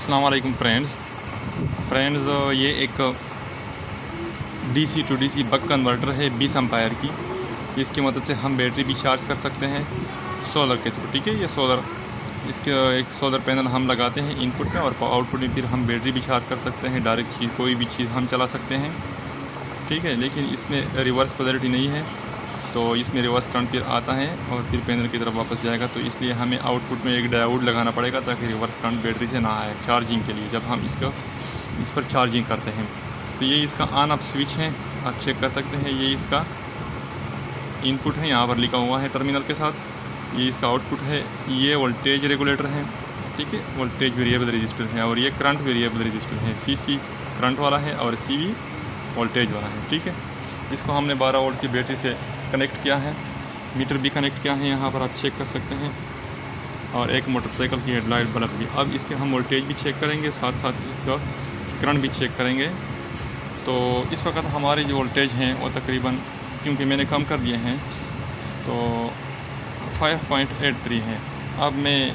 अस्सलाम वालेकुम फ्रेंड्स, ये एक DC to DC buck converter है 20 एम्पायर की। इसकी मदद से हम बैटरी भी चार्ज कर सकते हैं सोलर के थ्रू। ठीक है, ये सोलर इसके एक सोलर पैनल हम लगाते हैं इनपुट में और आउटपुट में फिर हम बैटरी भी चार्ज कर सकते हैं। डायरेक्ट चीज़ कोई भी चीज़ हम चला सकते हैं। ठीक है, लेकिन इसमें रिवर्स पोलैरिटी नहीं है, तो इसमें रिवर्स करंट फिर आता है और फिर पैनल की तरफ वापस जाएगा। तो इसलिए हमें आउटपुट में एक डायोड लगाना पड़ेगा ताकि रिवर्स करंट बैटरी से ना आए चार्जिंग के लिए, जब हम इस पर चार्जिंग करते हैं। तो ये इसका ऑन ऑफ स्विच है, आप चेक कर सकते हैं। ये इसका इनपुट है, यहाँ पर लिखा हुआ है टर्मिनल के साथ। ये इसका आउटपुट है, ये वोल्टेज रेगुलेटर है। ठीक है, वोल्टेज वेरिएबल रजिस्टर है और ये करंट वेरिएबल रजिस्टर है। सीसी करंट वाला है और सीवी वोल्टेज वाला है। ठीक है, इसको हमने 12 वोल्ट की बैटरी से कनेक्ट किया है। मीटर भी कनेक्ट किया है, यहाँ पर आप चेक कर सकते हैं। और एक मोटरसाइकिल की हेडलाइट बल्ब भी। अब इसके हम वोल्टेज भी चेक करेंगे, साथ साथ इसका करंट भी चेक करेंगे। तो इस वक्त हमारी जो वोल्टेज हैं वो तकरीबन, क्योंकि मैंने कम कर दिए हैं, तो 5.83 हैं। अब मैं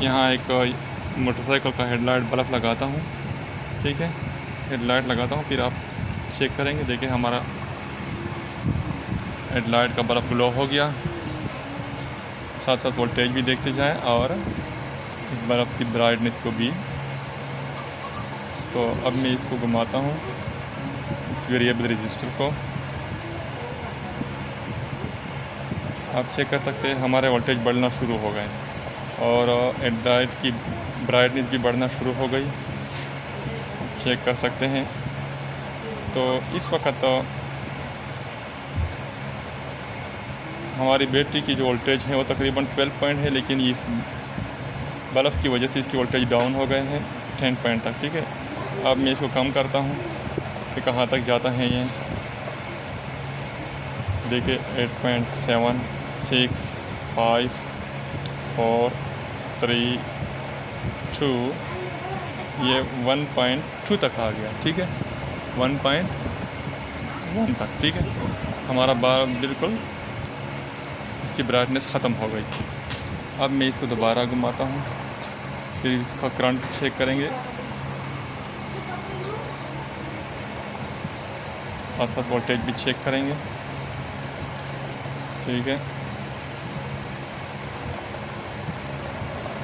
यहाँ एक मोटरसाइकिल का हेडलाइट बल्ब लगाता हूँ। ठीक है, हेडलाइट लगाता हूँ, फिर आप चेक करेंगे। देखिए हमारा हेडलाइट का बल्ब ग्लो हो गया। साथ साथ वोल्टेज भी देखते जाएं और इस बल्ब की ब्राइटनेस को भी। तो अब मैं इसको घुमाता हूँ, इस वेरिएबल रजिस्टर को। आप चेक कर सकते हैं हमारे वोल्टेज बढ़ना शुरू हो गए और हेडलाइट की ब्राइटनेस भी बढ़ना शुरू हो गई, चेक कर सकते हैं। तो इस वक्त हमारी बैटरी की जो वोल्टेज है वो तकरीबन 12 पॉइंट है, लेकिन इस बल्ब की वजह से इसकी वोल्टेज डाउन हो गए हैं 10 पॉइंट तक। ठीक है, अब मैं इसको कम करता हूँ कि कहाँ तक जाता है ये। देखिए 8.7, 6, 5, 4, 3, 2, ये 1.2 तक आ गया। ठीक है, 1.1 तक। ठीक है, हमारा बल्ब बिल्कुल इसकी ब्राइटनेस ख़त्म हो गई। अब मैं इसको दोबारा घुमाता हूँ, फिर इसका करंट चेक करेंगे, साथ साथ वोल्टेज भी चेक करेंगे। ठीक है,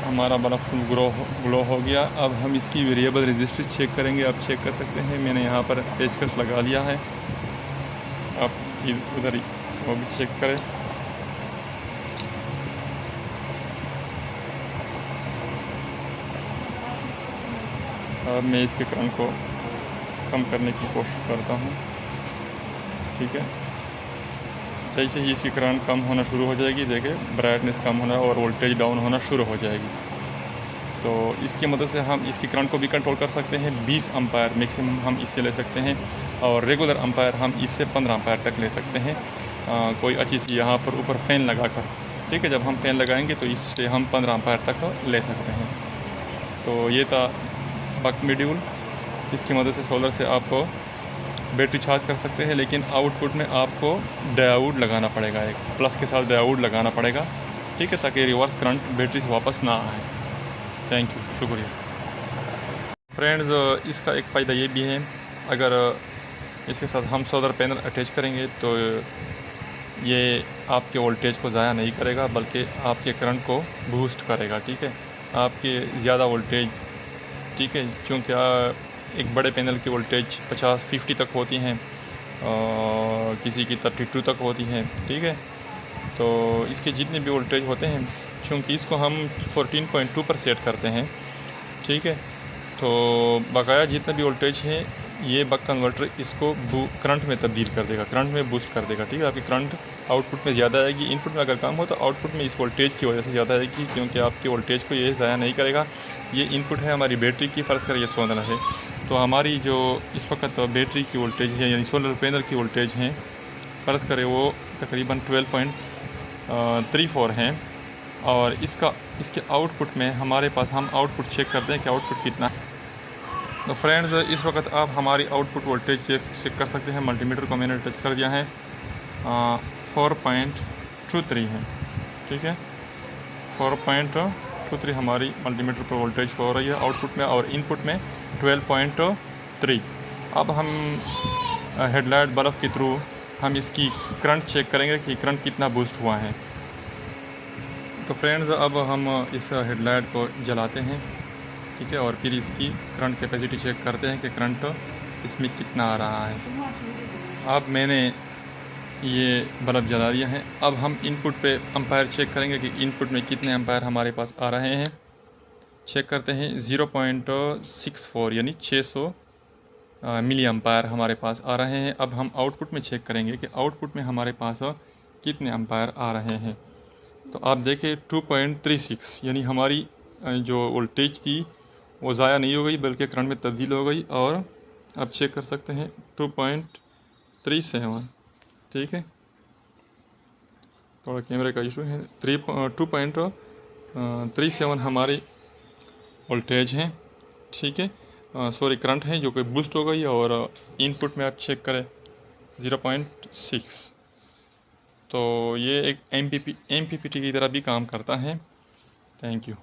हमारा बल्ब फुल ग्लो हो गया। अब हम इसकी वेरिएबल रजिस्टर चेक करेंगे। आप चेक कर सकते हैं, मैंने यहाँ पर पेचकस लगा लिया है। आप उधर वो भी चेक करें। अब मैं इसके करंट को कम करने की कोशिश करता हूँ। ठीक है, जैसे ही इसकी करंट कम होना शुरू हो जाएगी, देखिए ब्राइटनेस कम होना और वोल्टेज डाउन होना शुरू हो जाएगी। तो इसकी मदद से हम इसकी करंट को भी कंट्रोल कर सकते हैं। 20 एम्पायर मैक्सिमम हम इससे ले सकते हैं और रेगुलर एम्पायर हम इससे 15 एम्पायर तक ले सकते हैं। कोई अच्छी सी यहाँ पर ऊपर फ़ैन लगा कर। ठीक है, जब हम फ़ैन लगाएंगे तो इससे हम 15 एम्पायर तक ले सकते हैं। तो ये था बक मॉड्यूल। इसकी मदद से सोलर से आप बैटरी चार्ज कर सकते हैं, लेकिन आउटपुट में आपको डायोड लगाना पड़ेगा, एक प्लस के साथ डायोड लगाना पड़ेगा। ठीक है, ताकि रिवर्स करंट बैटरी से वापस ना आए। थैंक यू, शुक्रिया फ्रेंड्स। इसका एक फ़ायदा ये भी है, अगर इसके साथ हम सोलर पैनल अटैच करेंगे तो ये आपके वोल्टेज को ज़ाया नहीं करेगा, बल्कि आपके करंट को बूस्ट करेगा। ठीक है, आपके ज़्यादा वोल्टेज। ठीक है, चूँकि एक बड़े पैनल की वोल्टेज 50 तक होती हैं, किसी की 32 तक होती हैं। ठीक है, तो इसके जितने भी वोल्टेज होते हैं, चूँकि इसको हम 14.2 पर सेट करते हैं। ठीक है, तो बकाया जितना भी वोल्टेज है ये बक कन्वर्टर इसको करंट में तब्दील कर देगा, करंट में बूस्ट कर देगा। ठीक है, आपकी करंट आउटपुट में ज़्यादा आएगी। इनपुट में अगर कम हो तो आउटपुट में इस वोल्टेज की वजह से ज़्यादा आएगी, क्योंकि आपके वोल्टेज को ये ज़ाया नहीं करेगा। ये इनपुट है हमारी बैटरी की, फ़र्ज़ करें ये सोलर है, तो हमारी जो इस वक्त बैटरी की वोल्टेज है यानी सोलर पैनल की वोल्टेज हैं, फ़र्ज़ करें वो तकरीबन 12.34 हैं। और इसके आउटपुट में हमारे पास, हम आउटपुट चेक करते हैं कि आउटपुट कितना है। तो फ्रेंड्स, इस वक्त आप हमारी आउटपुट वोल्टेज चेक कर सकते हैं। मल्टीमीटर को मैंने टच कर दिया है, 4.23 है। ठीक है, 4.23 0.23 हमारी मल्टीमीटर पर वोल्टेज हो रही है आउटपुट में, और इनपुट में 12.3। अब हम हेडलाइट बल्ब के थ्रू हम इसकी करंट चेक करेंगे कि करंट कितना बूस्ट हुआ है। तो फ्रेंड्स, अब हम इस हेडलाइट को जलाते हैं, ठीक है, और फिर इसकी करंट कैपेसिटी चेक करते हैं कि करंट इसमें कितना आ रहा है। अब मैंने ये बल्ब जला दिया है। अब हम इनपुट पे एम्पायर चेक करेंगे कि इनपुट में कितने एम्पायर हमारे पास आ रहे हैं। चेक करते हैं 0.64 यानी 600 मिली एम्पायर हमारे पास आ रहे हैं। अब हम आउटपुट में चेक करेंगे कि आउटपुट में हमारे पास कितने एम्पायर आ रहे हैं। तो आप देखिए 2.36 यानी हमारी जो वोल्टेज थी वो ज़ाया नहीं हो गई बल्कि करंट में तब्दील हो गई। और अब चेक कर सकते हैं 2.37, ठीक है, थोड़ा कैमरे का इशू है। 2.37 हमारी वोल्टेज है, ठीक है, सॉरी करंट है जो कि बूस्ट हो गई। और इनपुट में आप चेक करें 0.6। तो ये एक MPPT की तरह भी काम करता है। Thank you.